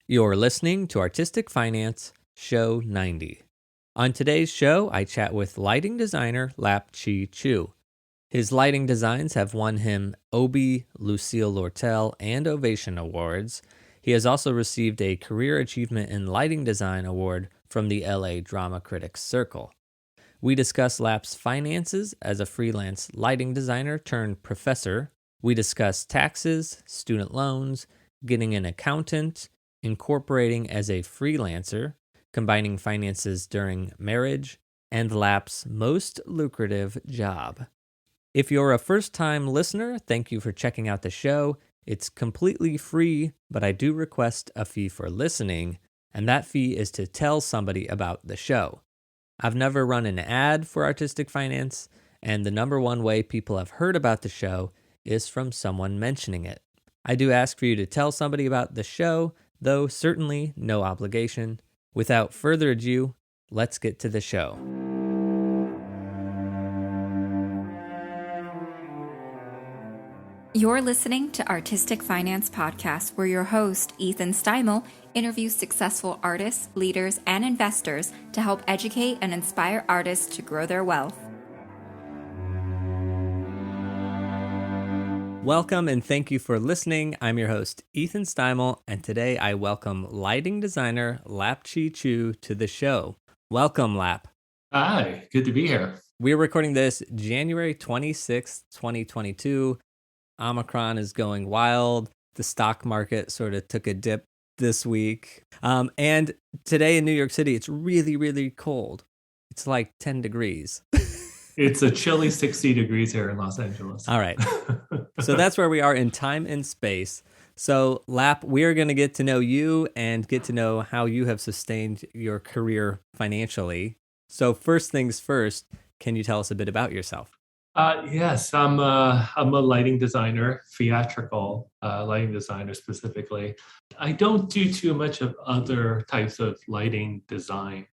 You're listening to Artistic Finance, Show 90. On today's show, I chat with lighting designer Lap Chi Chu. His lighting designs have won him Obie, Lucille Lortel, and Ovation Awards. He has also received a Career Achievement in Lighting Design Award from the LA Drama Critics Circle. We discuss Lap's finances as a freelance lighting designer turned professor. We discuss taxes, student loans, getting an accountant, incorporating as a freelancer, combining finances during marriage, and Lap's most lucrative job. If you're a first-time listener, thank you for checking out the show. It's completely free, but I do request a fee for listening, and that fee is to tell somebody about the show. I've never run an ad for Artistic Finance, and the number one way people have heard about the show is from someone mentioning it. I do ask for you to tell somebody about the show, though certainly no obligation. Without further ado, let's get to the show. You're listening to Artistic Finance Podcast, where your host, Ethan Steimel, interviews successful artists, leaders, and investors to help educate and inspire artists to grow their wealth. Welcome and thank you for listening. I'm your host, Ethan Steimel, and today I welcome lighting designer Lap Chi Chu to the show. Welcome, Lap. Hi, good to be here. We're recording this January 26th, 2022. Omicron is going wild. The stock market sort of took a dip this week. And today in New York City, it's really, really cold. It's like 10 degrees. It's a chilly 60 degrees here in Los Angeles. All right. So that's where we are in time and space. So, Lap, we are going to get to know you and get to know how you have sustained your career financially. So first things first, can you tell us a bit about yourself? Yes, I'm a lighting designer, theatrical lighting designer specifically. I don't do too much of other types of lighting design.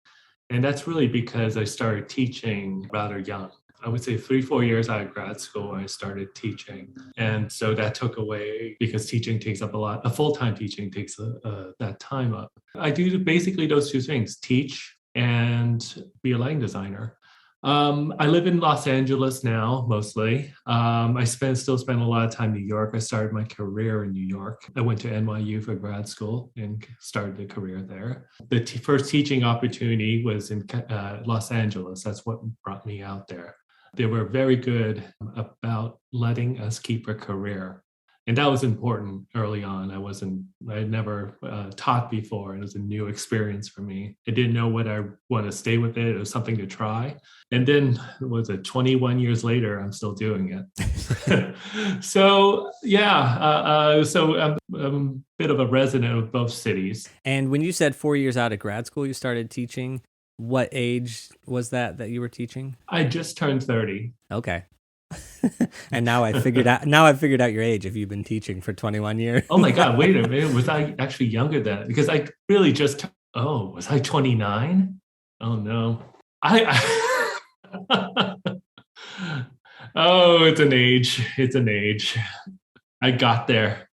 And that's really because I started teaching rather young. I would say 3-4 years out of grad school, I started teaching. And so that took away, because teaching takes up a full-time teaching takes that time up. I do basically those two things, teach and be a lighting designer. I live in Los Angeles now, mostly. I still spend a lot of time in New York. I started my career in New York. I went to NYU for grad school and started a career there. The first teaching opportunity was in Los Angeles. That's what brought me out there. They were very good about letting us keep a career. And that was important early on. I had never taught before. It was a new experience for me. I didn't know what I want to stay with it. It was something to try. And then, 21 years later, I'm still doing it. So, yeah. So I'm a bit of a resident of both cities. And when you said 4 years out of grad school, you started teaching, what age was that you were teaching? I just turned 30. Okay. And now I've figured out your age if you've been teaching for 21 years. Oh my God, wait a minute. Was I actually younger than that? Because I really was I 29? Oh no. Oh, it's an age. It's an age. I got there.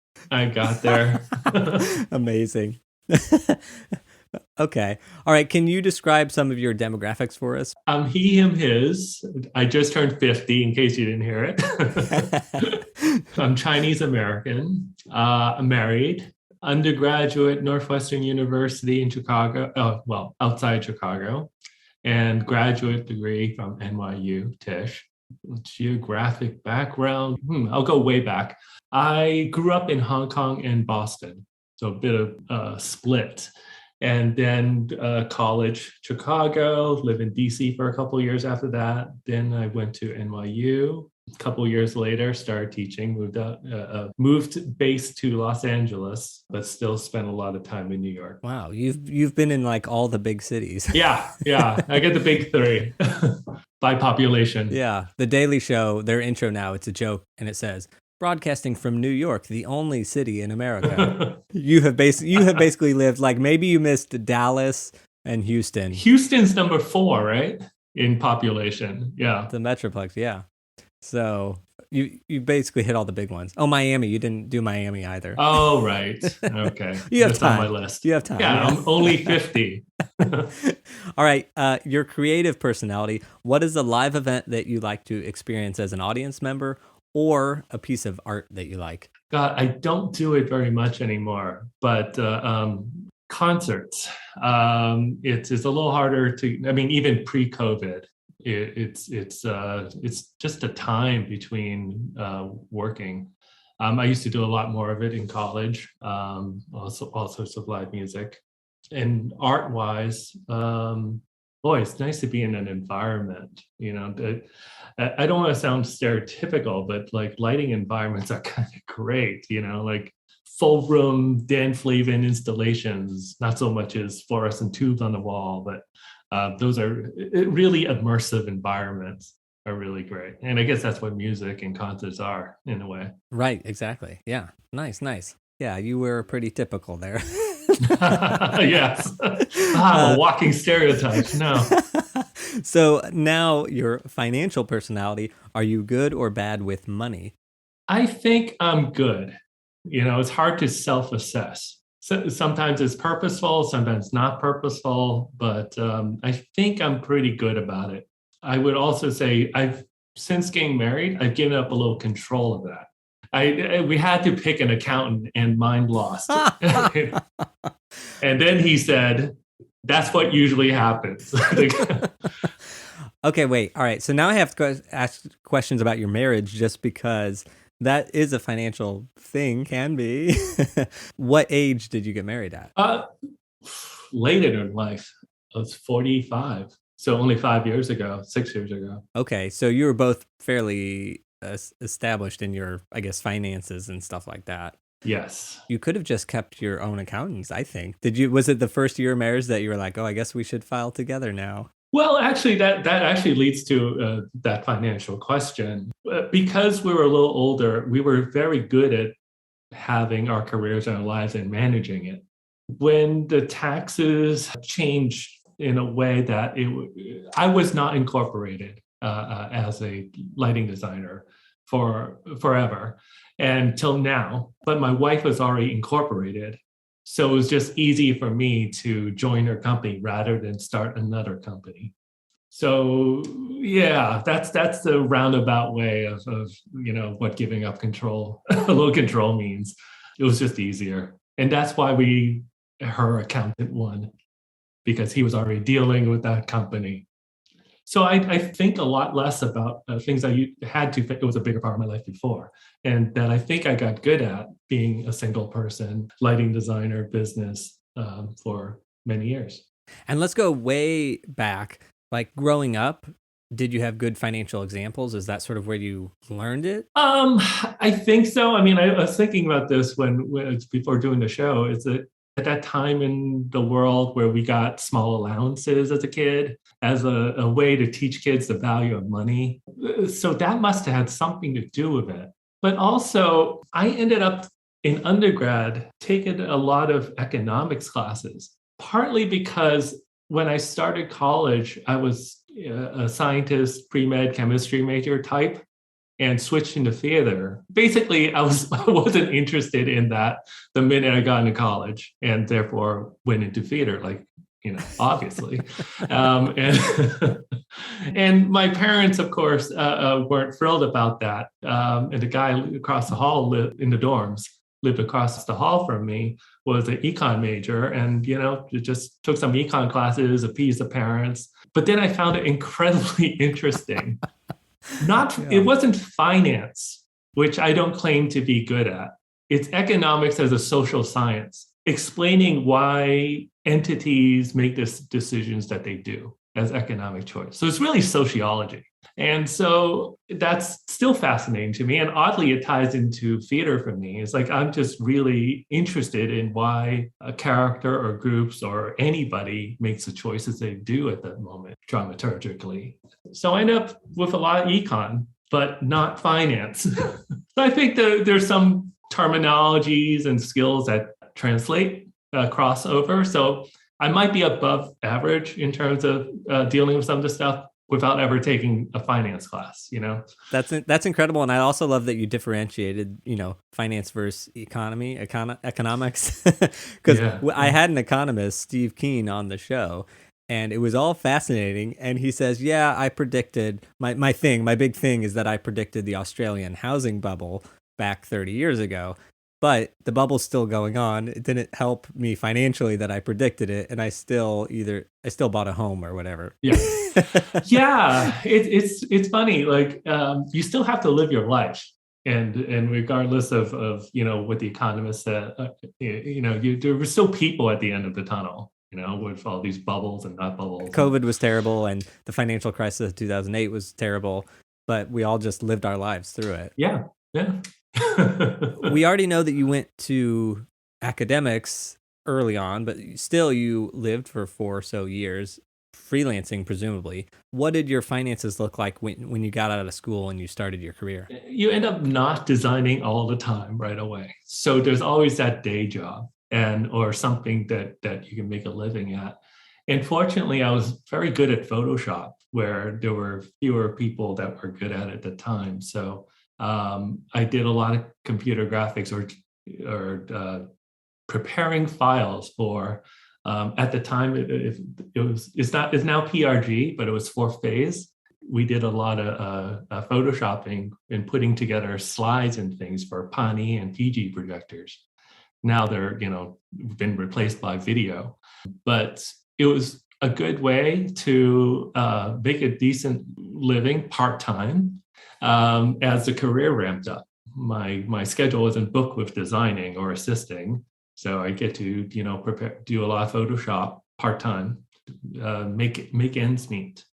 Amazing. Okay. All right. Can you describe some of your demographics for us? He, him, his. I just turned 50, in case you didn't hear it. I'm Chinese American. I'm married. Undergraduate, Northwestern University in Chicago. Outside Chicago. And graduate degree from NYU, Tisch. Geographic background. I'll go way back. I grew up in Hong Kong and Boston. So a bit of split. And then college, Chicago, lived in DC for a couple of years after that. Then I went to NYU. A couple of years later, started teaching, moved base to Los Angeles, but still spent a lot of time in New York. Wow, you've been in like all the big cities. Yeah. I get the big three by population. Yeah. The Daily Show, their intro now, it's a joke, and it says, broadcasting from New York, the only city in America. You have basically lived, like, maybe you missed Dallas and Houston. Houston's number 4, right? In population. Yeah. The Metroplex, yeah. So you basically hit all the big ones. Oh, Miami. You didn't do Miami either. Oh, right. Okay. You have That's time. on my list. You have time. Yeah, I'm only 50. All right. Your creative personality. What is a live event that you like to experience as an audience member or a piece of art that you like? God, I don't do it very much anymore, but concerts. It's a little harder to. I mean, even pre-COVID, it's just a time between working. I used to do a lot more of it in college. Also, all sorts of live music, and art-wise, boy, it's nice to be in an environment. That I don't want to sound stereotypical, but like lighting environments are kind of great. Like full room Dan Flavin installations, not so much as fluorescent tubes on the wall, but those are really immersive environments are really great. And I guess that's what music and concerts are in a way. Right, exactly. Yeah. Nice. Yeah, you were pretty typical there. Yes. I'm a walking stereotype. No. So now your financial personality, are you good or bad with money? I think I'm good. It's hard to self-assess. So sometimes it's purposeful, sometimes not purposeful, but I think I'm pretty good about it. I would also say since getting married, I've given up a little control of that. We had to pick an accountant and mine lost. And then he said, that's what usually happens. Okay, wait. All right. So now I have to ask questions about your marriage just because that is a financial thing, can be. What age did you get married at? Later in life. I was 45. So only 5 years ago, 6 years ago. Okay. So you were both fairly established in your, I guess, finances and stuff like that. Yes. You could have just kept your own accountants, I think. Was it the first year of marriage that you were like, oh, I guess we should file together now? Well, actually, that actually leads to that financial question. Because we were a little older, we were very good at having our careers and our lives and managing it. When the taxes changed in a way that I was not incorporated as a lighting designer for forever until now, but my wife was already incorporated. So it was just easy for me to join her company rather than start another company. So yeah, that's the roundabout way of what giving up control, a little control means. It was just easier. And that's why her accountant won, because he was already dealing with that company. So I think a lot less about things I had to think. It was a bigger part of my life before. And that I think I got good at being a single person, lighting designer business for many years. And let's go way back. Like growing up, did you have good financial examples? Is that sort of where you learned it? I think so. I mean, I was thinking about this before doing the show. Is that at that time in the world where we got small allowances as a kid as a way to teach kids the value of money. So that must have had something to do with it. But also, I ended up in undergrad taking a lot of economics classes, partly because when I started college, I was a scientist, pre-med chemistry major type, and switched into theater. Basically, I wasn't interested in that the minute I got into college, and therefore went into theater, obviously. And my parents, of course, weren't thrilled about that. And the guy across the hall lived across the hall from me, was an econ major, and just took some econ classes, appeased the parents. But then I found it incredibly interesting. It wasn't finance, which I don't claim to be good at. It's economics as a social science, explaining why entities make the decisions that they do as economic choice. So it's really sociology. And so that's still fascinating to me. And oddly, it ties into theater for me. It's like I'm just really interested in why a character or groups or anybody makes the choices they do at that moment, dramaturgically. So I end up with a lot of econ, but not finance. So I think there's some terminologies and skills that translate, crossover. So I might be above average in terms of dealing with some of this stuff, without ever taking a finance class, That's incredible. And I also love that you differentiated, finance versus economics. Because I had an economist, Steve Keen, on the show, and it was all fascinating. And he says, yeah, I predicted my big thing is that I predicted the Australian housing bubble back 30 years ago. But the bubble's still going on. It didn't help me financially that I predicted it, and I still bought a home or whatever. Yeah, yeah. It's funny. Like you still have to live your life, and regardless of what the economist said, there were still people at the end of the tunnel. With all these bubbles and not bubbles. COVID was terrible, and the financial crisis of 2008 was terrible, but we all just lived our lives through it. Yeah. We already know that you went to academics early on, but still you lived for 4 or so years freelancing, presumably. What did your finances look like when you got out of school and you started your career? You end up not designing all the time right away. So there's always that day job or something that you can make a living at. And fortunately, I was very good at Photoshop, where there were fewer people that were good at it at the time. So I did a lot of computer graphics or preparing files for. At the time, it's now PRG, but it was 4th phase. We did a lot of photoshopping and putting together slides and things for Pani and Fiji projectors. Now they're been replaced by video, but it was a good way to make a decent living part-time. As the career ramped up, my schedule wasn't booked with designing or assisting, so I get to do a lot of Photoshop part-time, make ends meet.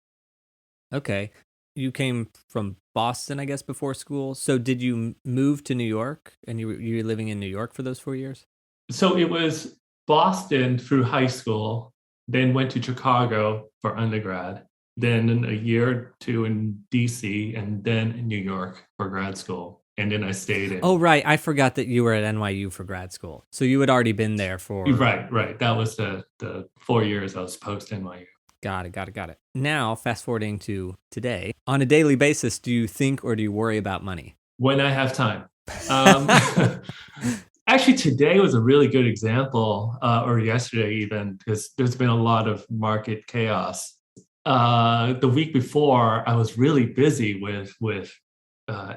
Okay, you came from Boston, I guess, before school. So did you move to New York, and you were living in New York for those 4 years? So it was Boston through high school, then went to Chicago for undergrad. Then a year or 2 in DC, and then in New York for grad school. And then I stayed in. Oh, right. I forgot that you were at NYU for grad school. So you had already been there for... Right. That was the 4 years I was post NYU. Got it. Now, fast forwarding to today, on a daily basis, do you think or do you worry about money? When I have time. Actually, today was a really good example, or yesterday even, because there's been a lot of market chaos. The week before, I was really busy with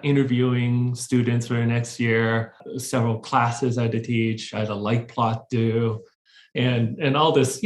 interviewing students for the next year, several classes I had to teach, I had a light plot due, and all this,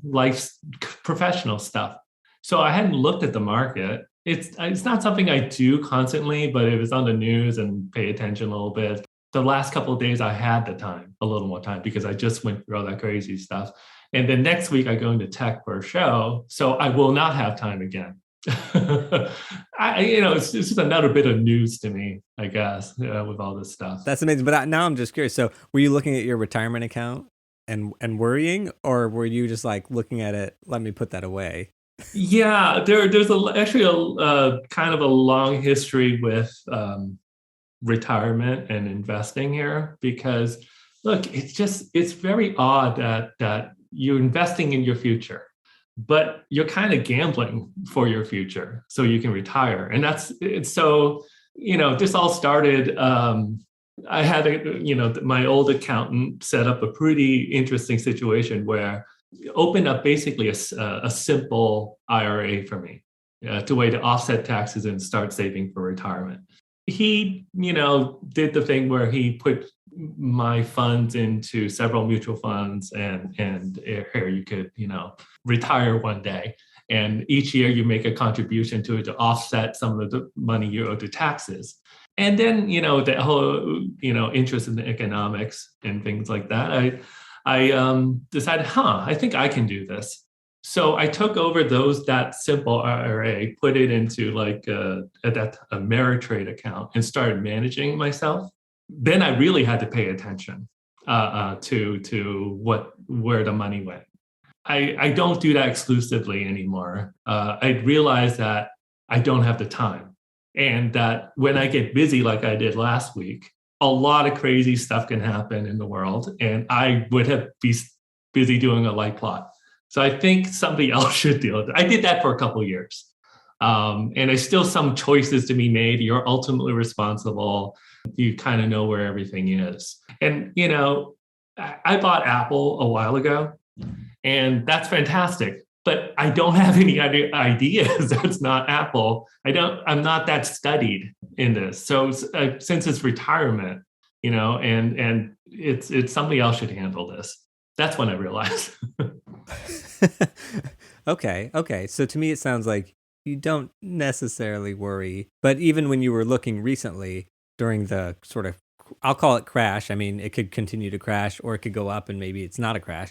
life professional stuff. So I hadn't looked at the market. It's not something I do constantly, but it was on the news and pay attention a little bit. The last couple of days, I had a little more time, because I just went through all that crazy stuff. And then next week, I go into tech for a show, so I will not have time again. It's just another bit of news to me, I guess, with all this stuff. That's amazing. But now I'm just curious. So were you looking at your retirement account and worrying, or were you just like looking at it, let me put that away? Yeah, there's actually a kind of a long history with retirement and investing here, because look, it's very odd that you're investing in your future, but you're kind of gambling for your future so you can retire. And this all started, I had my old accountant set up a pretty interesting situation where opened up basically a simple IRA for me, to way to offset taxes and start saving for retirement. He, did the thing where he put my funds into several mutual funds, and here you could, retire one day. And each year you make a contribution to it to offset some of the money you owe to taxes. And then, the whole, interest in the economics and things like that, I decided, I think I can do this. So I took over that simple IRA, put it into like a Ameritrade account, and started managing myself. Then I really had to pay attention to where the money went. I don't do that exclusively anymore. I realized that I don't have the time, and that when I get busy like I did last week, a lot of crazy stuff can happen in the world, and I would have be busy doing a light plot. So I think somebody else should deal with it. I did that for a couple of years. And there's still some choices to be made. You're ultimately responsible. You kind of know where everything is. And, I bought Apple a while ago, and that's fantastic. But I don't have any ideas. That's not Apple. I'm not that studied in this. So since it's retirement, and it's somebody else should handle this. That's when I realized. Okay. So to me, it sounds like you don't necessarily worry. But even when you were looking recently during the sort of, I'll call it crash. I mean, it could continue to crash or it could go up and maybe it's not a crash.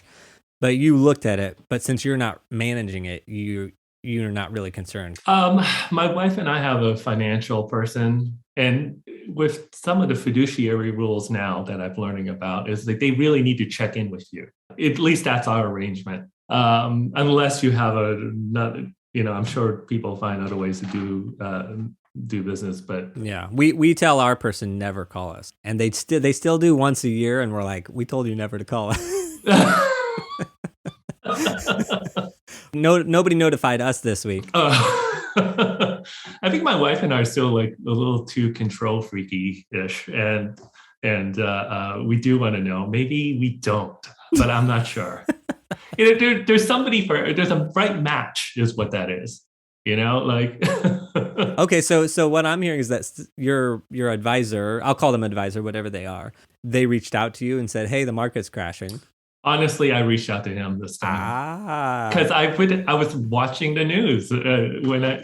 But you looked at it. But since you're not managing it, you're not really concerned. My wife and I have a financial person. And with some of the fiduciary rules now that I'm learning about is that they really need to check in with you. At least that's our arrangement. Unless you have another, I'm sure people find other ways to do business, but yeah, we tell our person never call us, and they still do once a year, and we're like, we told you never to call us. No, nobody notified us this week. I think my wife and I are still like a little too control freaky-ish, and we do want to know. Maybe we don't, but I'm not sure. There's a right match, is what that is. Like. Okay, so what I'm hearing is that your advisor, I'll call them advisor, whatever they are, they reached out to you and said, "Hey, the market's crashing." Honestly, I reached out to him this time because I was watching the news when I.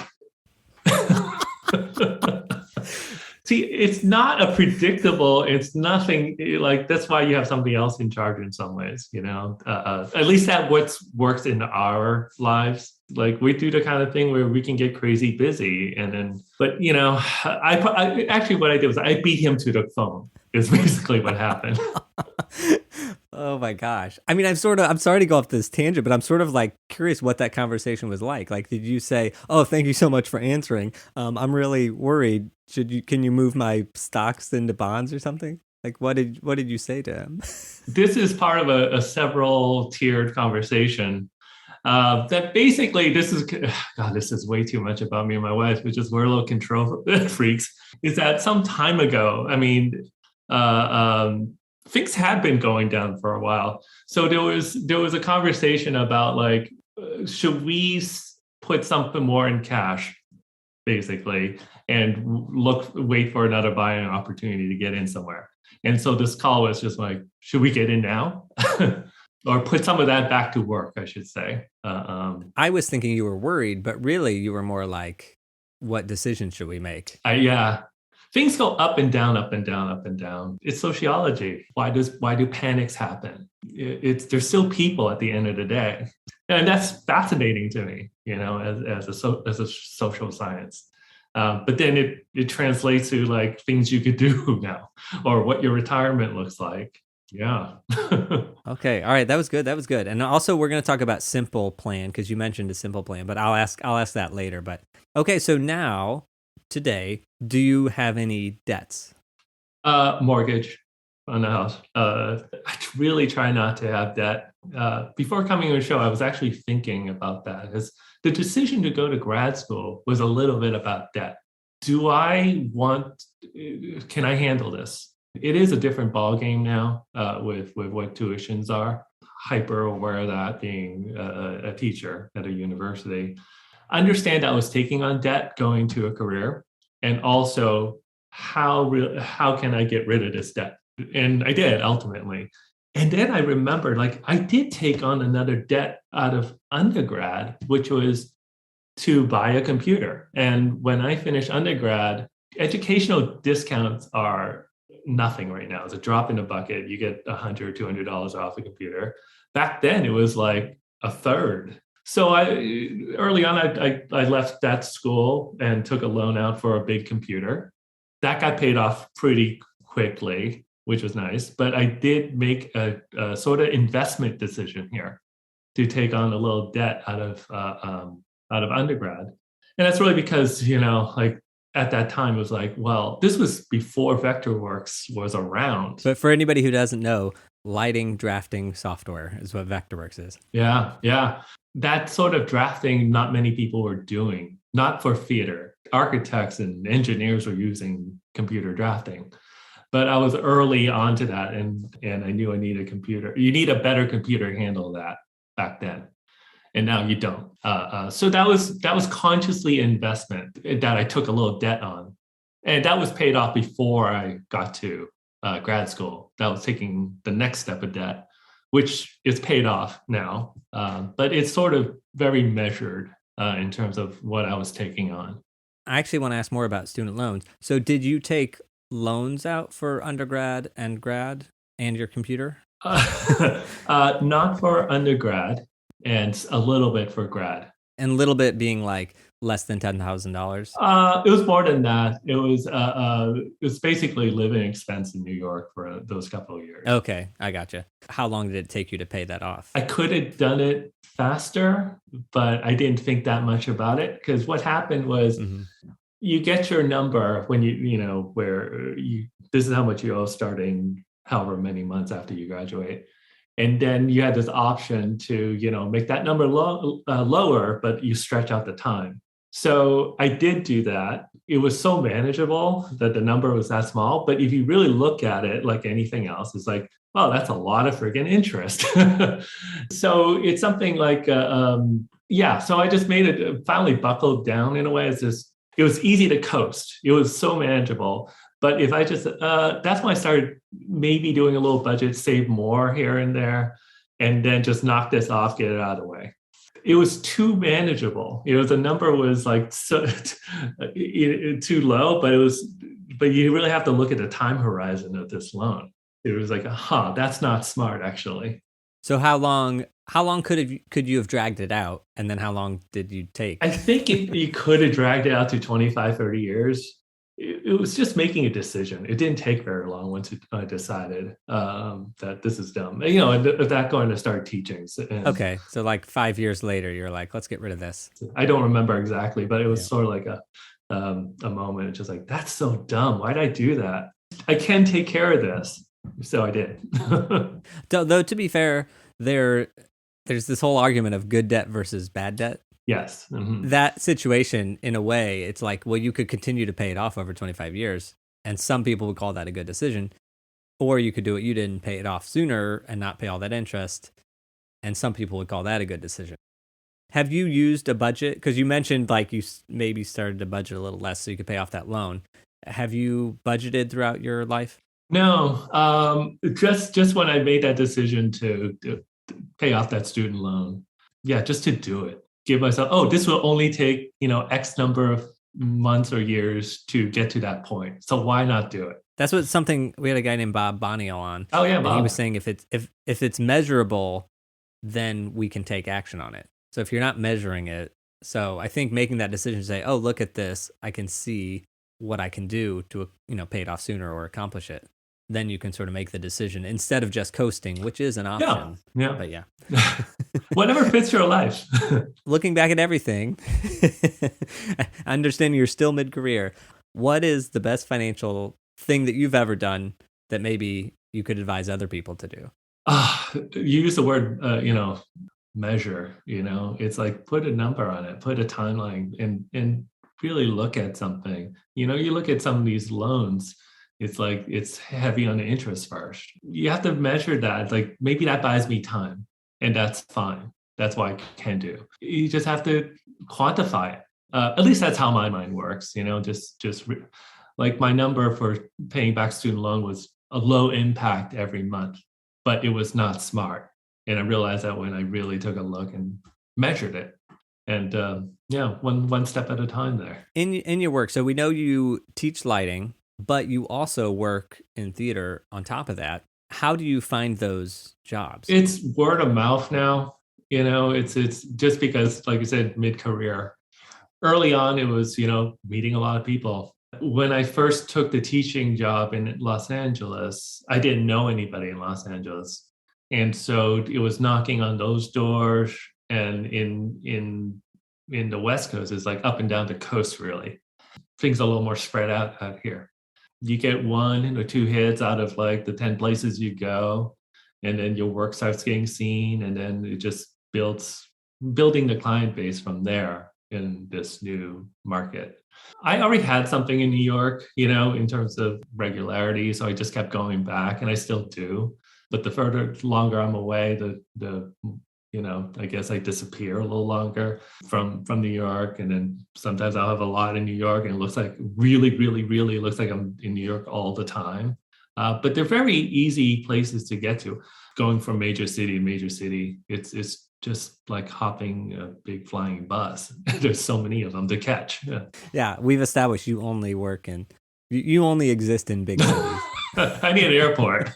See, it's not a predictable. It's nothing like that's why you have somebody else in charge in some ways. At least that works in our lives. Like we do the kind of thing where we can get crazy busy, and then, but I actually what I did was I beat him to the phone. Is basically what happened. Oh my gosh. I mean, I'm sorry to go off this tangent, but I'm sort of like curious what that conversation was like. Like, did you say, "Oh, thank you so much for answering. I'm really worried. Can you move my stocks into bonds or something?" Like, what did you say to him? This is part of a several tiered conversation. That basically, this is way too much about me and my wife, which is we're a little control freaks. Is that some time ago? I mean, things had been going down for a while. So there was a conversation about like, should we put something more in cash, basically, and wait for another buying opportunity to get in somewhere. And so this call was just like, should we get in now? Or put some of that back to work, I should say. I was thinking you were worried, but really you were more like, what decision should we make? Yeah. Things go up and down, up and down, up and down. It's sociology. Why do panics happen? There's still people at the end of the day. And that's fascinating to me, as a social science. But then it translates to like things you could do now or what your retirement looks like. Yeah. Okay. All right. That was good. And also we're going to talk about Simple Plan because you mentioned a Simple Plan, but I'll ask that later. But okay. So now today, do you have any debts? Mortgage on the house. I really try not to have debt. Before coming on the show, I was actually thinking about that because the decision to go to grad school was a little bit about debt. Can I handle this? It is a different ballgame now with what tuitions are. Hyper aware of that, being a teacher at a university. Understand I was taking on debt going to a career, and also how can I get rid of this debt? And I did ultimately. And then I remembered, like, I did take on another debt out of undergrad, which was to buy a computer. And when I finished undergrad, educational discounts are nothing right now. It's a drop in the bucket. You get $100 or $200 off a computer. Back then, it was like a third. So early on, I left that school and took a loan out for a big computer. That got paid off pretty quickly, which was nice. But I did make a sort of investment decision here to take on a little debt out of undergrad. And that's really because, like at that time it was like, well, this was before Vectorworks was around. But for anybody who doesn't know, lighting drafting software is what Vectorworks is. Yeah. That sort of drafting, not many people were doing not for theater. Architects and engineers were using computer drafting. But I was early onto that, and I knew I needed a computer. You need a better computer to handle that back then, and now you don't. So that was consciously investment that I took a little debt on, and that was paid off before I got to grad school. That was taking the next step of debt, which is paid off now, but it's sort of very measured in terms of what I was taking on. I actually want to ask more about student loans. So did you take loans out for undergrad and grad and your computer? Not for undergrad, and a little bit for grad. And a little bit being like less than $10,000? It was more than that. It was basically living expense in New York for those couple of years. Okay, I gotcha. How long did it take you to pay that off? I could have done it faster, but I didn't think that much about it, because what happened was you get your number when this is how much you owe starting however many months after you graduate. And then you had this option to, make that number lower, but you stretch out the time. So I did do that. It was so manageable that the number was that small. But if you really look at it like anything else, it's like, oh, that's a lot of friggin' interest. So it's something like, so I just made it, finally buckled down in a way. It was easy to coast. It was so manageable. But if I just, that's when I started maybe doing a little budget, save more here and there, and then just knock this off, get it out of the way. It was too manageable. The number was like so, too low, but you really have to look at the time horizon of this loan. It was like, that's not smart, actually. So how long could you have dragged it out? And then how long did you take? I think you could have dragged it out to 25, 30 years. It was just making a decision. It didn't take very long once I decided that this is dumb. That going to start teaching. Okay, so like 5 years later, you're like, let's get rid of this. I don't remember exactly, but it was sort of like a moment. It's just like, that's so dumb. Why did I do that? I can take care of this. So I did. Though to be fair, there's this whole argument of good debt versus bad debt. Yes. Mm-hmm. That situation, in a way, it's like, well, you could continue to pay it off over 25 years, and some people would call that a good decision. Or you could do it, you didn't pay it off sooner and not pay all that interest, and some people would call that a good decision. Have you used a budget? Because you mentioned like you maybe started to budget a little less so you could pay off that loan. Have you budgeted throughout your life? No, just when I made that decision to pay off that student loan. Yeah, just to do it. Give myself, this will only take, X number of months or years to get to that point. So why not do it? That's we had a guy named Bob Bonio on. Oh yeah, Bob. He was saying if it's measurable, then we can take action on it. So if you're not measuring it, so I think making that decision to say, oh, look at this, I can see what I can do to, pay it off sooner or accomplish it. Then you can sort of make the decision instead of just coasting, which is an option. Yeah. But yeah. Whatever fits your life. Looking back at everything, understanding you're still mid-career, what is the best financial thing that you've ever done that maybe you could advise other people to do? You use the word, measure, it's like put a number on it, put a timeline and really look at something. You look at some of these loans, it's like it's heavy on the interest first. You have to measure that. Like maybe that buys me time, and that's fine. That's what I can do. You just have to quantify it. At least that's how my mind works. Like my number for paying back student loan was a low impact every month, but it was not smart. And I realized that when I really took a look and measured it. And one step at a time there. In your work, so we know you teach lighting, but you also work in theater on top of that. How do you find those jobs? It's word of mouth now. It's just because, like you said, mid-career. Early on, it was, meeting a lot of people. When I first took the teaching job in Los Angeles, I didn't know anybody in Los Angeles. And so it was knocking on those doors. And in the West Coast, it's like up and down the coast, really. Things are a little more spread out here. You get 1 or 2 hits out of like the 10 places you go, and then your work starts getting seen, and then it just building the client base from there. in this new market. I already had something in New York, in terms of regularity. So I just kept going back, and I still do. But the longer I'm away, the I guess I disappear a little longer from New York. And then sometimes I'll have a lot in New York, and it looks like really, really, really looks like I'm in New York all the time. But they're very easy places to get to. Going from major city to major city, it's just like hopping a big flying bus. There's so many of them to catch. Yeah, we've established you only you only exist in big cities. I need an airport.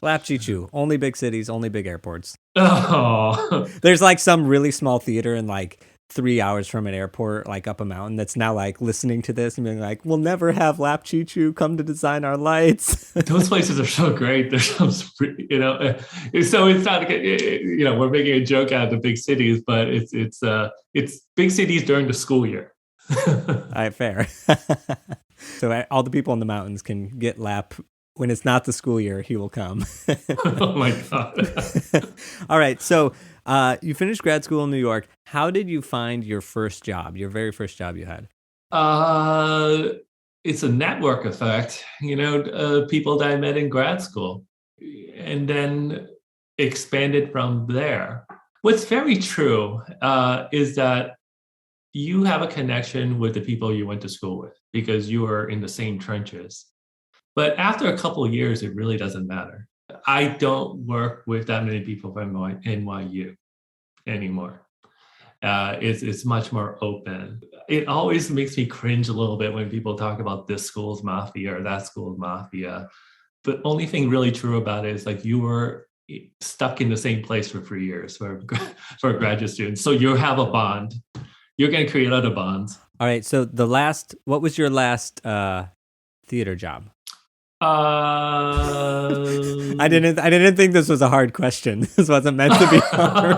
Lap Chi Chu, only big cities, only big airports. Oh, There's like some really small theater in like 3 hours from an airport, like up a mountain, that's now like listening to this and being like, we'll never have Lap Chi Chu come to design our lights. those places are so great. There's some, so it's not, we're making a joke out of the big cities, but it's big cities during the school year. All right, fair. So all the people in the mountains can get Lap. When it's not the school year, he will come. Oh my God. All right. So you finished grad school in New York. How did you find your first job, your very first job you had? It's a network effect, people that I met in grad school, and then expanded from there. What's very true is that you have a connection with the people you went to school with because you are in the same trenches. But after a couple of years, it really doesn't matter. I don't work with that many people from NYU anymore. It's much more open. It always makes me cringe a little bit when people talk about this school's mafia or that school's mafia. The only thing really true about it is like you were stuck in the same place for 3 years for a graduate student. So you have a bond. You're going to create other bonds. All right. So what was your last theater job? I didn't think this was a hard question. This wasn't meant to be hard.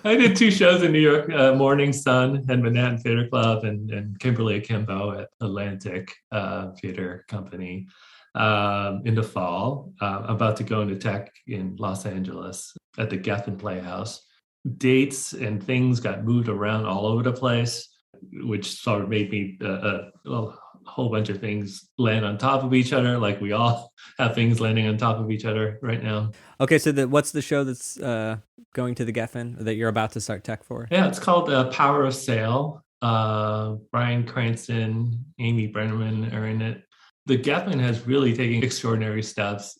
I did 2 shows in New York, Morning Sun and Manhattan Theater Club, and Kimberly Akimbo at Atlantic Theater Company in the fall. About to go into tech in Los Angeles at the Geffen Playhouse. Dates and things got moved around all over the place, which sort of made me a whole bunch of things land on top of each other, like we all have things landing on top of each other right now. Okay, so what's the show that's going to the Geffen that you're about to start tech for? Yeah, it's called Power of Sale. Bryan Cranston, Amy Brenneman are in it. The Geffen has really taken extraordinary steps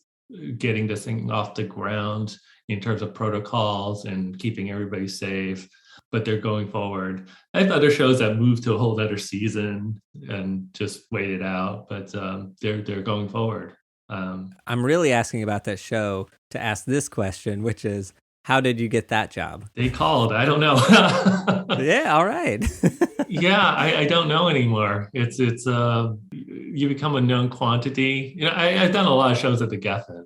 getting this thing off the ground in terms of protocols and keeping everybody safe. But they're going forward. I have other shows that moved to a whole other season and just waited out, but they're going forward. I'm really asking about that show to ask this question, which is, how did you get that job? They called. I don't know. Yeah, all right. Yeah, I don't know anymore. It's you become a known quantity. I've done a lot of shows at the Geffen,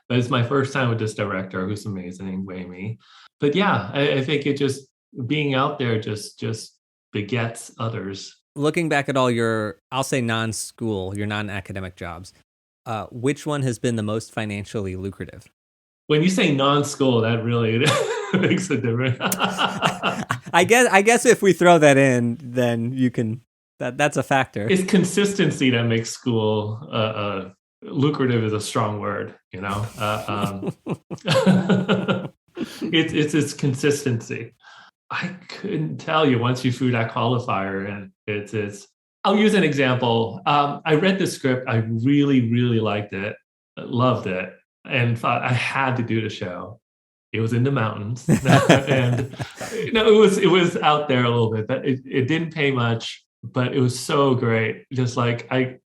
but it's my first time with this director who's amazing, Wayme. But yeah, I think it just being out there just begets others. Looking back at all your, I'll say non-school, your non-academic jobs, which one has been the most financially lucrative? When you say non-school, that really makes a difference. I guess if we throw that in, then you can. That's a factor. It's consistency that makes school lucrative. Is a strong word, It's consistency. I couldn't tell you once you threw that qualifier in. It's. I'll use an example. I read the script. I really, really liked it. Loved it. And thought I had to do the show. It was in the mountains, and it was out there a little bit. But it didn't pay much, but it was so great. Just like I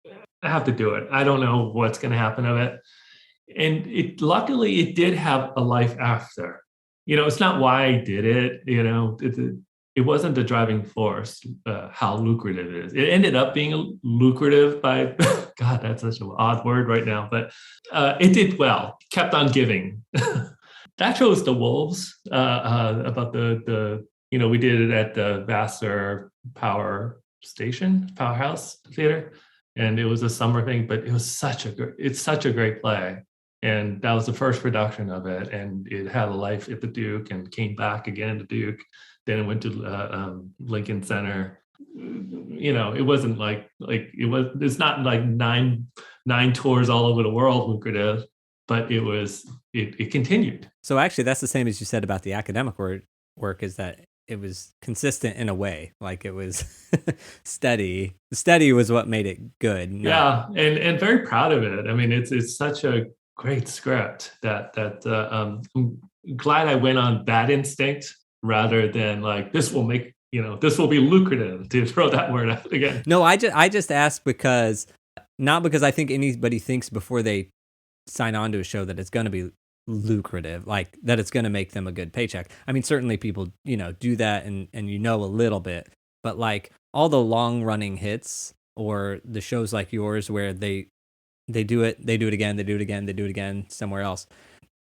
have to do it. I don't know what's going to happen of it, and luckily it did have a life after. It's not why I did it. It wasn't the driving force. How lucrative it is. It ended up being lucrative by God. That's such an odd word right now, but it did well. Kept on giving. That shows the Wolves about the we did it at the Vassar Powerhouse Theater, and it was a summer thing. But it was such a great play. And that was the first production of it. And it had a life at the Duke and came back again to Duke. Then it went to Lincoln Center. It wasn't it's not like nine tours all over the world Lucrative, but it continued. So actually, that's the same as you said about the academic work is that it was consistent in a way, like it was steady. Steady was what made it good. Yeah, and very proud of it. I mean, it's such a great script that I'm glad I went on that instinct rather than like this will be lucrative, to throw that word out again. No, I just asked because not because I think anybody thinks before they sign on to a show that it's going to be lucrative, like that it's going to make them a good paycheck. I mean, certainly people, do that and a little bit, but like all the long running hits or the shows like yours where they do it again somewhere else.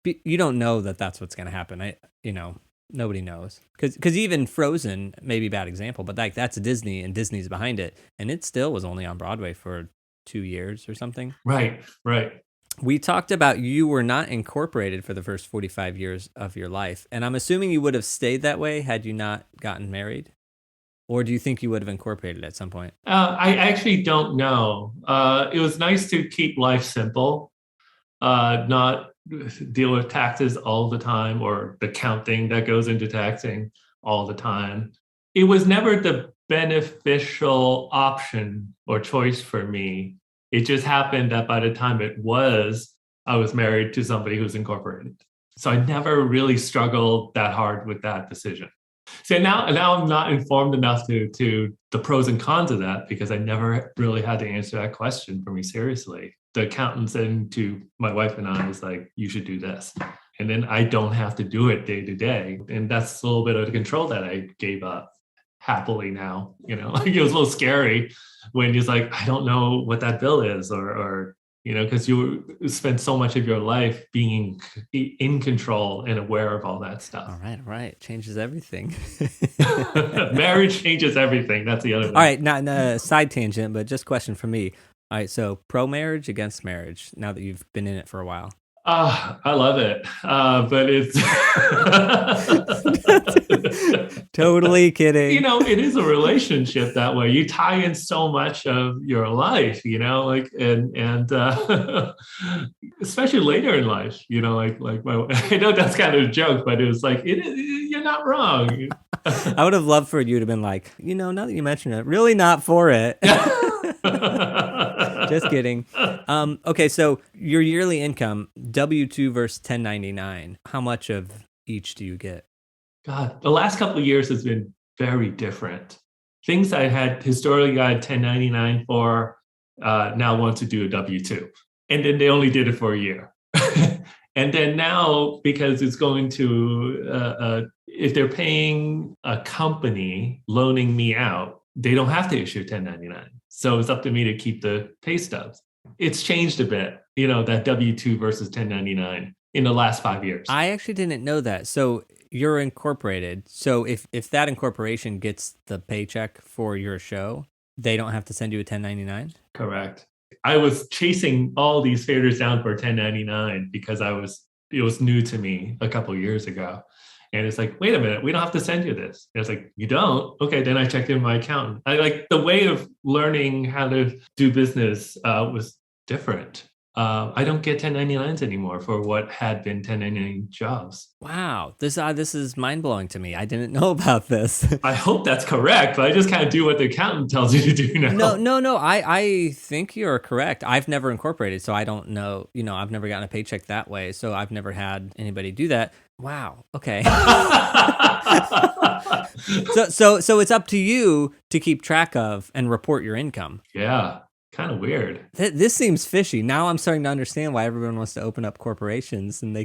You don't know that that's what's going to happen. Nobody knows. Because even Frozen may be a bad example, but like that's Disney and Disney's behind it. And it still was only on Broadway for 2 years or something. Right. We talked about you were not incorporated for the first 45 years of your life. And I'm assuming you would have stayed that way had you not gotten married? Or do you think you would have incorporated at some point? I actually don't know. It was nice to keep life simple, not deal with taxes all the time or the counting that goes into taxing all the time. It was never the beneficial option or choice for me. It just happened that by the time I was married to somebody who's incorporated. So I never really struggled that hard with that decision. So now I'm not informed enough to the pros and cons of that because I never really had to answer that question for me seriously. The accountant said to my wife and I was like, you should do this. And then I don't have to do it day to day. And that's a little bit of the control that I gave up happily now. Like it was a little scary when you're like, I don't know what that bill is or because you spend so much of your life being in control and aware of all that stuff. All right. Changes everything. Marriage changes everything. That's the other thing. All right, not a side tangent, but just question for me. All right, so pro-marriage, against marriage, now that you've been in it for a while? I love it, but it's totally kidding. It is a relationship that way. You tie in so much of your life, and especially later in life, I know that's kind of a joke, but it was like you're not wrong. I would have loved for you to have been like, now that you mention it, really not for it. Just kidding. Okay, so your yearly income, W-2 versus 1099, how much of each do you get? God, the last couple of years has been very different. Things I had historically got 1099 for, now want to do a W-2. And then they only did it for a year. And then now, because it's going to, if they're paying a company loaning me out, they don't have to issue 1099. So it's up to me to keep the pay stubs. It's changed a bit, that W-2 versus 1099 in the last 5 years. I actually didn't know that. So you're incorporated. So if that incorporation gets the paycheck for your show, they don't have to send you a 1099? Correct. I was chasing all these favors down for 1099 because it was new to me a couple of years ago. And it's like, wait a minute, we don't have to send you this. And it's like, you don't? Okay, then I checked in with my accountant. The way of learning how to do business was different. I don't get 1099s anymore for what had been 1099 jobs. Wow, this is mind-blowing to me. I didn't know about this. I hope that's correct, but I just kind of do what the accountant tells you to do now. No. I think you're correct. I've never incorporated, so I don't know. I've never gotten a paycheck that way, so I've never had anybody do that. Wow. Okay. So it's up to you to keep track of and report your income. Yeah. Kind of weird. This seems fishy. Now I'm starting to understand why everyone wants to open up corporations and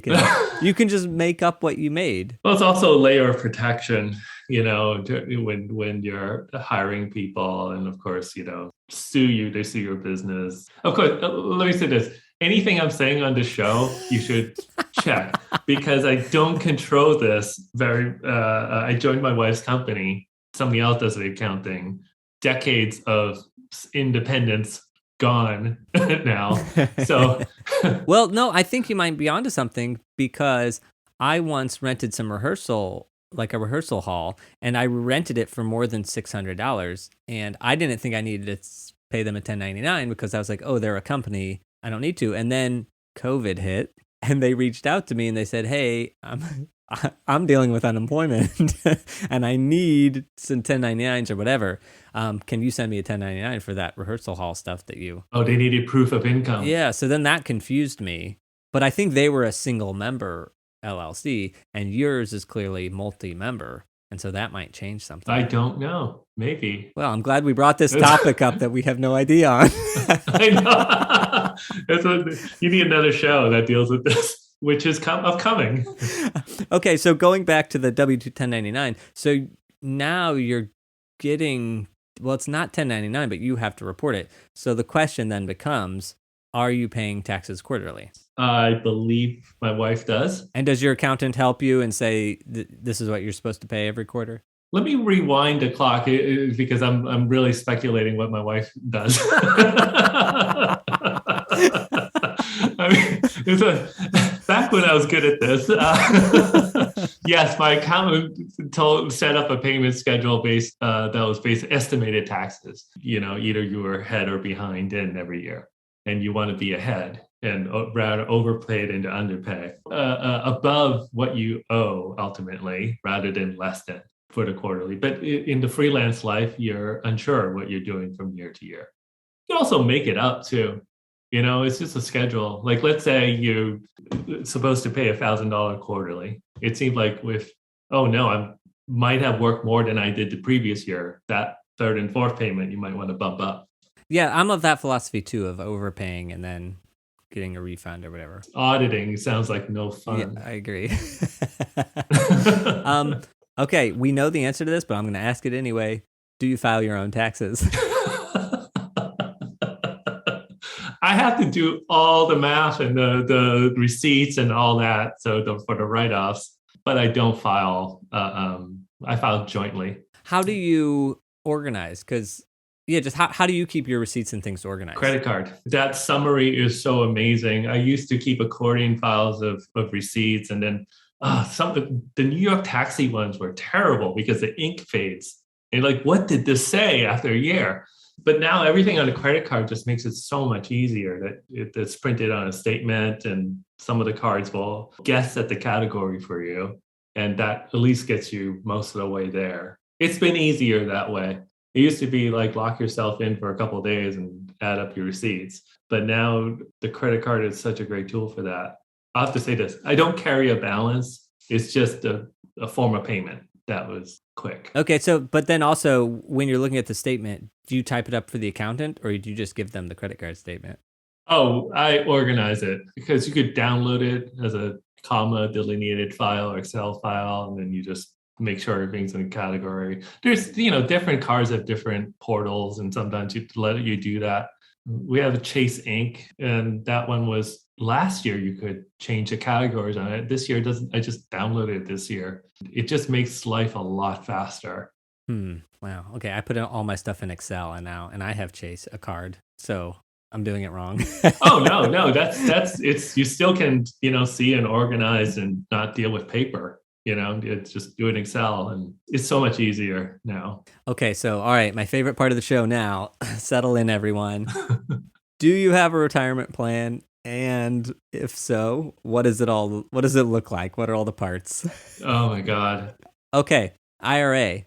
you can just make up what you made. Well, it's also a layer of protection, when you're hiring people and of course, sue you, they sue your business. Of course, let me say this. Anything I'm saying on the show, you should check because I don't control this I joined my wife's company. Somebody else does the accounting. Decades of independence gone now. So, well, no, I think you might be onto something because I once rented some like a rehearsal hall, and I rented it for more than $600. And I didn't think I needed to pay them a 1099 because I was like, oh, they're a company. I don't need to. And then COVID hit, and they reached out to me and they said, hey, I'm dealing with unemployment and I need some 1099s or whatever. Can you send me a 1099 for that rehearsal hall stuff that you... Oh, they needed proof of income. Yeah, so then that confused me. But I think they were a single member LLC, and yours is clearly multi-member. And so that might change something. I don't know. Maybe. Well, I'm glad we brought this topic up that we have no idea on. I know. You need another show that deals with this, which is upcoming. Okay, so going back to the W-2 1099, so now you're getting, well, it's not 1099, but you have to report it. So the question then becomes, are you paying taxes quarterly? I believe my wife does. And does your accountant help you and say, this is what you're supposed to pay every quarter? Let me rewind the clock because I'm really speculating what my wife does. I mean, back when I was good at this, yes, my accountant set up a payment schedule that was based estimated taxes. You know, either you were ahead or behind in every year, and you want to be ahead and rather overpaid and underpay above what you owe ultimately, rather than less than for the quarterly. But in the freelance life, you're unsure what you're doing from year to year. You can also make it up too. You know, it's just a schedule. Like, let's say you're supposed to pay $1,000 quarterly. It seemed like I might have worked more than I did the previous year. That third and fourth payment, you might want to bump up. Yeah, I'm of that philosophy too, of overpaying and then getting a refund or whatever. Auditing sounds like no fun. Yeah, I agree. Okay, we know the answer to this, but I'm going to ask it anyway. Do you file your own taxes? I have to do all the math and the receipts and all that, for the write-offs, but I don't file. I file jointly. How do you organize? Because just how do you keep your receipts and things organized? Credit card. That summary is so amazing. I used to keep accordion files of receipts, and then the New York taxi ones were terrible because the ink fades. And like, what did this say after a year? But now everything on a credit card just makes it so much easier that it's printed on a statement, and some of the cards will guess at the category for you. And that at least gets you most of the way there. It's been easier that way. It used to be like lock yourself in for a couple of days and add up your receipts. But now the credit card is such a great tool for that. I'll have to say this. I don't carry a balance. It's just a form of payment. That was quick. Okay, but then also when you're looking at the statement, do you type it up for the accountant or do you just give them the credit card statement? Oh, I organize it because you could download it as a comma delineated file or Excel file, and then you just make sure everything's in a category. There's, different cards have different portals, and sometimes you let you do that. We have a Chase Ink, and that one was last year. You could change the categories on it. This year it doesn't. I just downloaded it this year. It just makes life a lot faster. Wow. Okay, I put in all my stuff in Excel, and I have Chase, a card, so I'm doing it wrong. Oh no, that's it's. You still can see and organize and not deal with paper. It's just do it in Excel, and it's so much easier now. Okay, so all right, my favorite part of the show now. Settle in, everyone. Do you have a retirement plan? And if so, what does it look like? What are all the parts? Oh my God. Okay, IRA.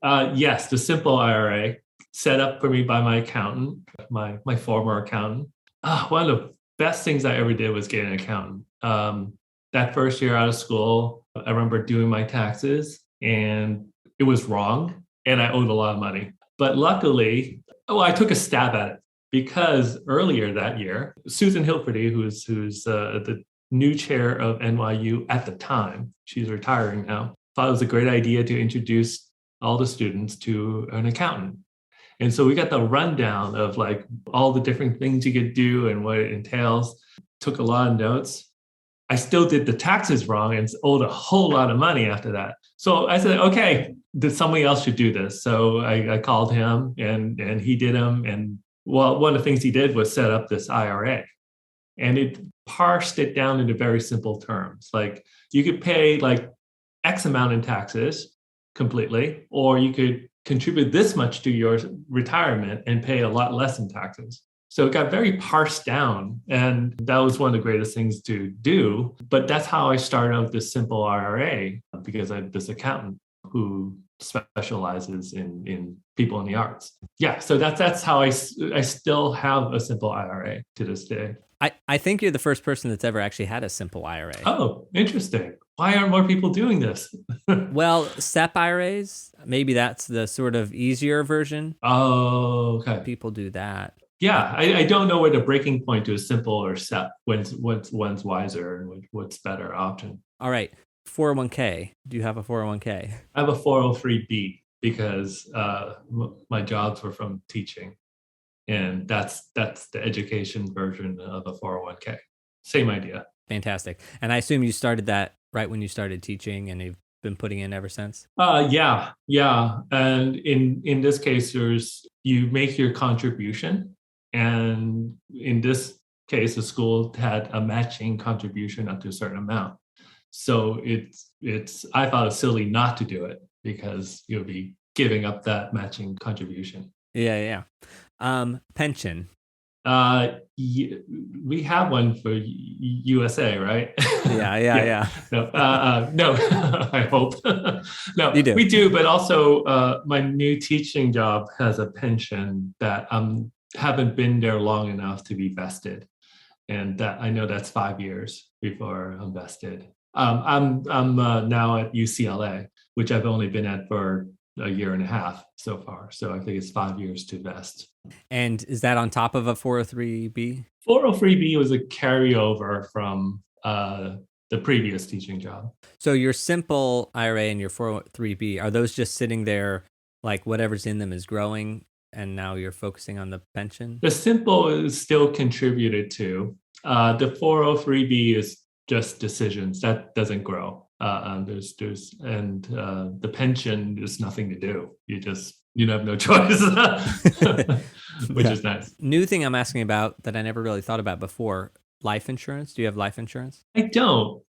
Yes, the Simple IRA set up for me by my accountant, my former accountant. One of the best things I ever did was get an accountant. That first year out of school, I remember doing my taxes and it was wrong and I owed a lot of money. But luckily, I took a stab at it because earlier that year, Susan Hilferty, who's the new chair of NYU at the time, she's retiring now, thought it was a great idea to introduce all the students to an accountant. And so we got the rundown of like all the different things you could do and what it entails. Took a lot of notes. I still did the taxes wrong and owed a whole lot of money after that. So I said, okay, somebody else should do this. So I called him and he did them. And well, one of the things he did was set up this IRA, and it parsed it down into very simple terms. Like you could pay like X amount in taxes completely, or you could contribute this much to your retirement and pay a lot less in taxes. So it got very parsed down, and that was one of the greatest things to do. But that's how I started out this simple IRA, because I had this accountant who specializes in people in the arts. Yeah, so that's how I still have a simple IRA to this day. I think you're the first person that's ever actually had a simple IRA. Oh, interesting. Why aren't more people doing this? Well, SEP IRAs, maybe that's the sort of easier version. Oh, okay. People do that. Yeah, I don't know what the breaking point to a simple or SEP, when's wiser and what's better option. All right. 401k. Do you have a 401k? I have a 403b because my jobs were from teaching. And that's the education version of a 401k. Same idea. Fantastic. And I assume you started that right when you started teaching, and you've been putting in ever since? Yeah. And in this case, you make your contribution. And in this case, the school had a matching contribution up to a certain amount. So I thought it was silly not to do it because you'll be giving up that matching contribution. Yeah. Pension. We have one for USA, right? Yeah. No, I hope. No, you do. We do, but also my new teaching job has a pension that haven't been there long enough to be vested, and that I know that's 5 years before I'm vested. I'm now at UCLA, which I've only been at for a year and a half so far. So I think it's 5 years to vest. And is that on top of a 403b? 403b was a carryover from the previous teaching job. So your simple IRA and your 403b, are those just sitting there like whatever's in them is growing, and now you're focusing on the pension? The simple is still contributed to. The 403b is just decisions that doesn't grow. The pension, there's nothing to do. You have no choice, which is nice. New thing I'm asking about that I never really thought about before: life insurance. Do you have life insurance? I don't,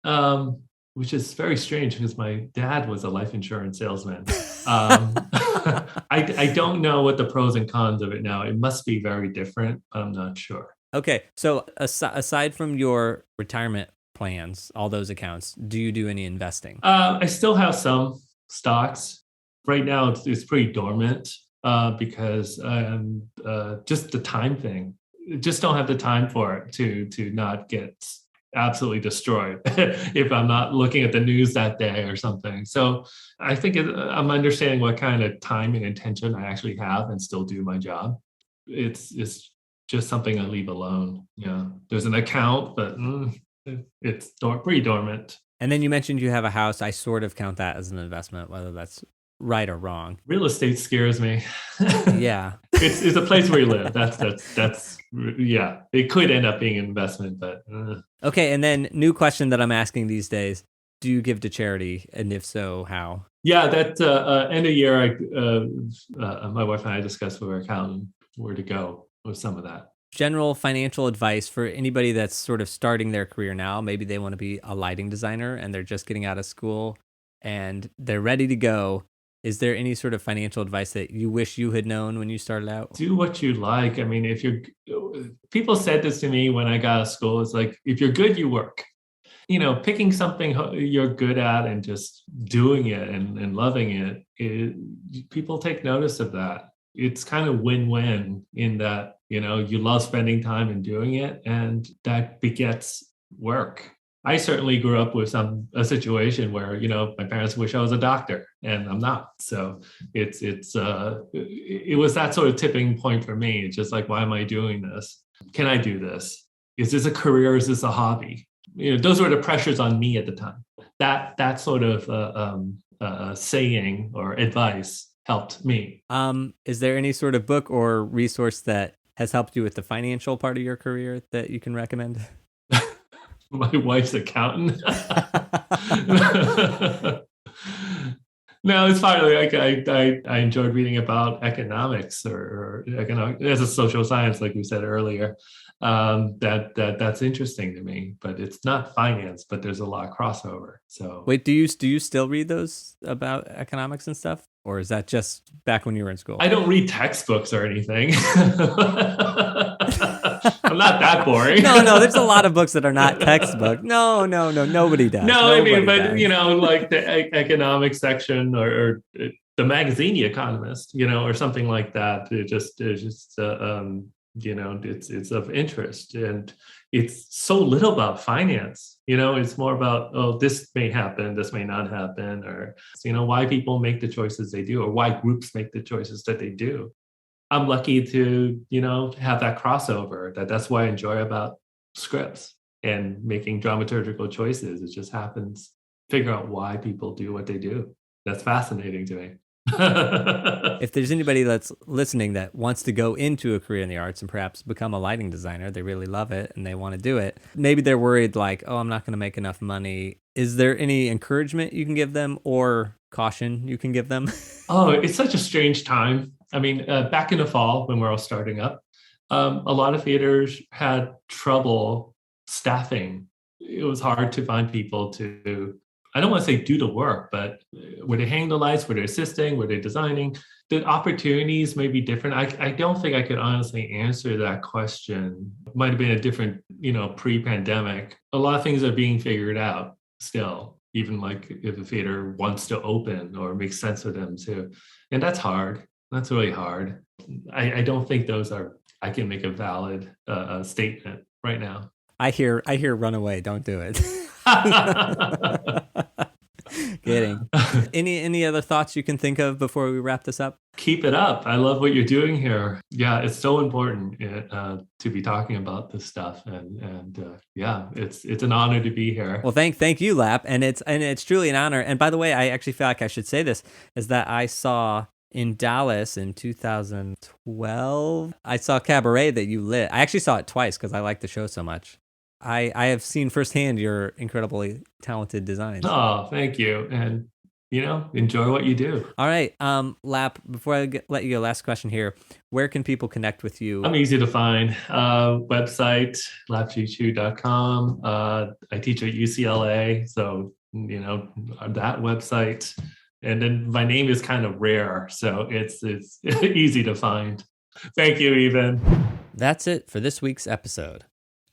which is very strange because my dad was a life insurance salesman. I don't know what the pros and cons of it now. It must be very different. I'm not sure. Okay, so aside from your retirement plans, all those accounts, do you do any investing? I still have some stocks. Right now, it's pretty dormant because just the time thing. Just don't have the time for it to not get absolutely destroyed if I'm not looking at the news that day or something. So I think I'm understanding what kind of time and intention I actually have and still do my job. It's just something I leave alone. Yeah, there's an account, but it's pretty dormant. And then you mentioned you have a house. I sort of count that as an investment, whether that's right or wrong. Real estate scares me. Yeah. It's a place where you live. That's yeah. It could end up being an investment, but Okay, and then new question that I'm asking these days: do you give to charity, and if so, how? Yeah, that end of year, my wife and I discussed with our accountant where to go with some of that. General financial advice for anybody that's sort of starting their career now. Maybe they want to be a lighting designer and they're just getting out of school and they're ready to go. Is there any sort of financial advice that you wish you had known when you started out? Do what you like. I mean, people said this to me when I got out of school. It's like, if you're good, you work. Picking something you're good at and just doing it and loving it, people take notice of that. It's kind of win-win in that, you love spending time and doing it, and that begets work. I certainly grew up with a situation where, my parents wish I was a doctor and I'm not. So it was that sort of tipping point for me. It's just like, why am I doing this? Can I do this? Is this a career? Is this a hobby? Those were the pressures on me at the time. That sort of saying or advice helped me. Is there any sort of book or resource that has helped you with the financial part of your career that you can recommend? My wife's accountant. No, it's partly like I enjoyed reading about economics or economic as a social science, like we said earlier. That's interesting to me, but it's not finance, but there's a lot of crossover. So Wait, do you still read those about economics and stuff, or is that just back when you were in school? I don't read textbooks or anything. I'm not that boring. No, there's a lot of books that are not textbook. No, nobody does. No, I mean, Nobody but does. like the economic section or the magazine, The Economist, or something like that. It's just it's of interest, and it's so little about finance. It's more about, oh, this may happen, this may not happen, or why people make the choices they do, or why groups make the choices that they do. I'm lucky to have that crossover. That's what I enjoy about scripts and making dramaturgical choices. It just happens. Figure out why people do what they do. That's fascinating to me. If there's anybody that's listening that wants to go into a career in the arts and perhaps become a lighting designer, they really love it and they want to do it. Maybe they're worried like, oh, I'm not going to make enough money. Is there any encouragement you can give them or caution you can give them? Oh, it's such a strange time. I mean, back in the fall when we're all starting up, a lot of theaters had trouble staffing. It was hard to find people to, I don't want to say do the work, but were they hanging the lights? Were they assisting? Were they designing? The opportunities may be different. I don't think I could honestly answer that question. It might have been a different, pre-pandemic. A lot of things are being figured out still, even like if a theater wants to open or makes sense for them to. And that's hard. That's really hard. I don't think I can make a valid statement right now. I hear run away, don't do it. Kidding. Any other thoughts you can think of before we wrap this up? Keep it up. I love what you're doing here. Yeah, it's so important to be talking about this stuff, and yeah, it's an honor to be here. Well, thank you, Lap, and it's truly an honor. And by the way, I actually feel like I should say this is that I saw in Dallas in 2012, I saw Cabaret that you lit. I actually saw it twice because I like the show so much. I have seen firsthand your incredibly talented designs. Oh, thank you. And, enjoy what you do. All right. Lap, before I let you go, last question here. Where can people connect with you? I'm easy to find. Website, lapchichu.com. I teach at UCLA. So, that website. And then my name is kind of rare. So it's easy to find. Thank you, Ethan. That's it for this week's episode.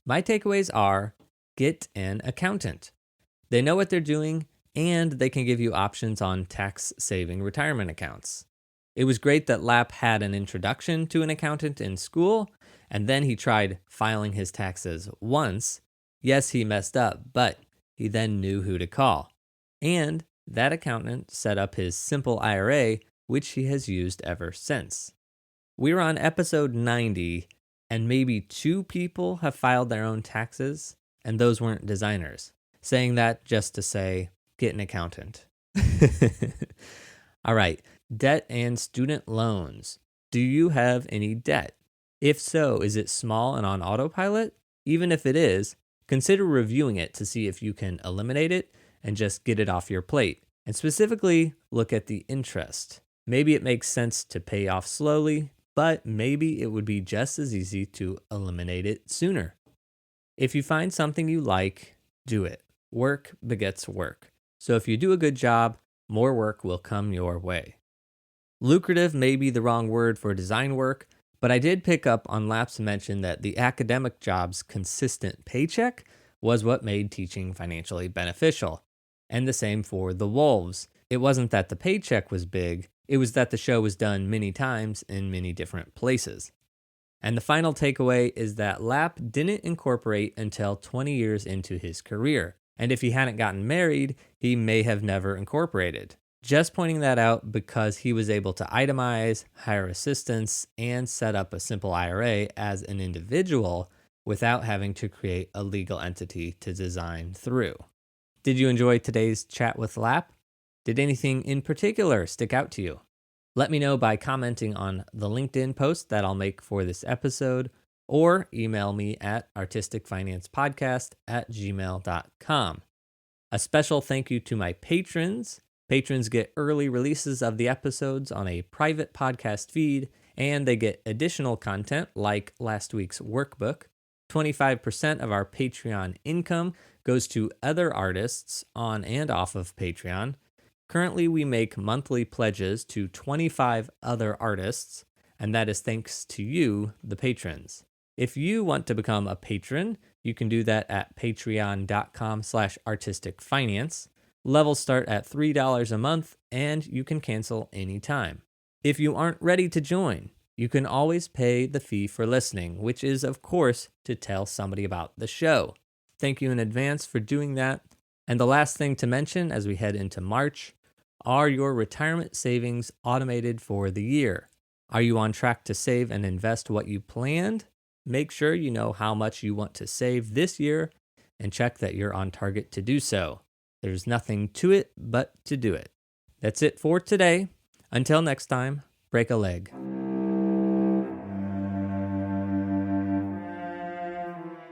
My takeaways are: get an accountant. They know what they're doing, and they can give you options on tax-saving retirement accounts. It was great that Lap had an introduction to an accountant in school, and then he tried filing his taxes once. Yes, he messed up, but he then knew who to call. And that accountant set up his Simple IRA, which he has used ever since. We're on episode 90, and maybe 2 people have filed their own taxes, and those weren't designers. Saying that just to say, get an accountant. All right, debt and student loans. Do you have any debt? If so, is it small and on autopilot? Even if it is, consider reviewing it to see if you can eliminate it and just get it off your plate. And specifically, look at the interest. Maybe it makes sense to pay off slowly, but maybe it would be just as easy to eliminate it sooner. If you find something you like, do it. Work begets work. So if you do a good job, more work will come your way. Lucrative may be the wrong word for design work, but I did pick up on Lap's mention that the academic job's consistent paycheck was what made teaching financially beneficial. And the same for The Wolves. It wasn't that the paycheck was big, it was that the show was done many times in many different places. And the final takeaway is that Lap didn't incorporate until 20 years into his career. And if he hadn't gotten married, he may have never incorporated. Just pointing that out because he was able to itemize, hire assistants, and set up a simple IRA as an individual without having to create a legal entity to design through. Did you enjoy today's chat with Lap? Did anything in particular stick out to you? Let me know by commenting on the LinkedIn post that I'll make for this episode, or email me at artisticfinancepodcast@gmail.com. A special thank you to my patrons, Patrons get early releases of the episodes on a private podcast feed, and they get additional content like last week's workbook. 25% of our Patreon income goes to other artists on and off of Patreon. Currently, we make monthly pledges to 25 other artists, and that is thanks to you, the patrons. If you want to become a patron, you can do that at patreon.com/artisticfinance. Levels start at $3 a month, and you can cancel anytime. If you aren't ready to join, you can always pay the fee for listening, which is, of course, to tell somebody about the show. Thank you in advance for doing that. And the last thing to mention as we head into March, are your retirement savings automated for the year? Are you on track to save and invest what you planned? Make sure you know how much you want to save this year and check that you're on target to do so. There's nothing to it but to do it. That's it for today. Until next time, break a leg.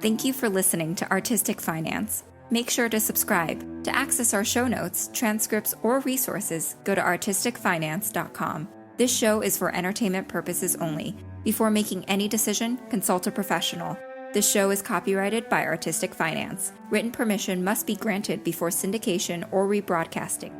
Thank you for listening to Artistic Finance. Make sure to subscribe. To access our show notes, transcripts, or resources, go to artisticfinance.com. This show is for entertainment purposes only. Before making any decision, consult a professional. This show is copyrighted by Artistic Finance. Written permission must be granted before syndication or rebroadcasting.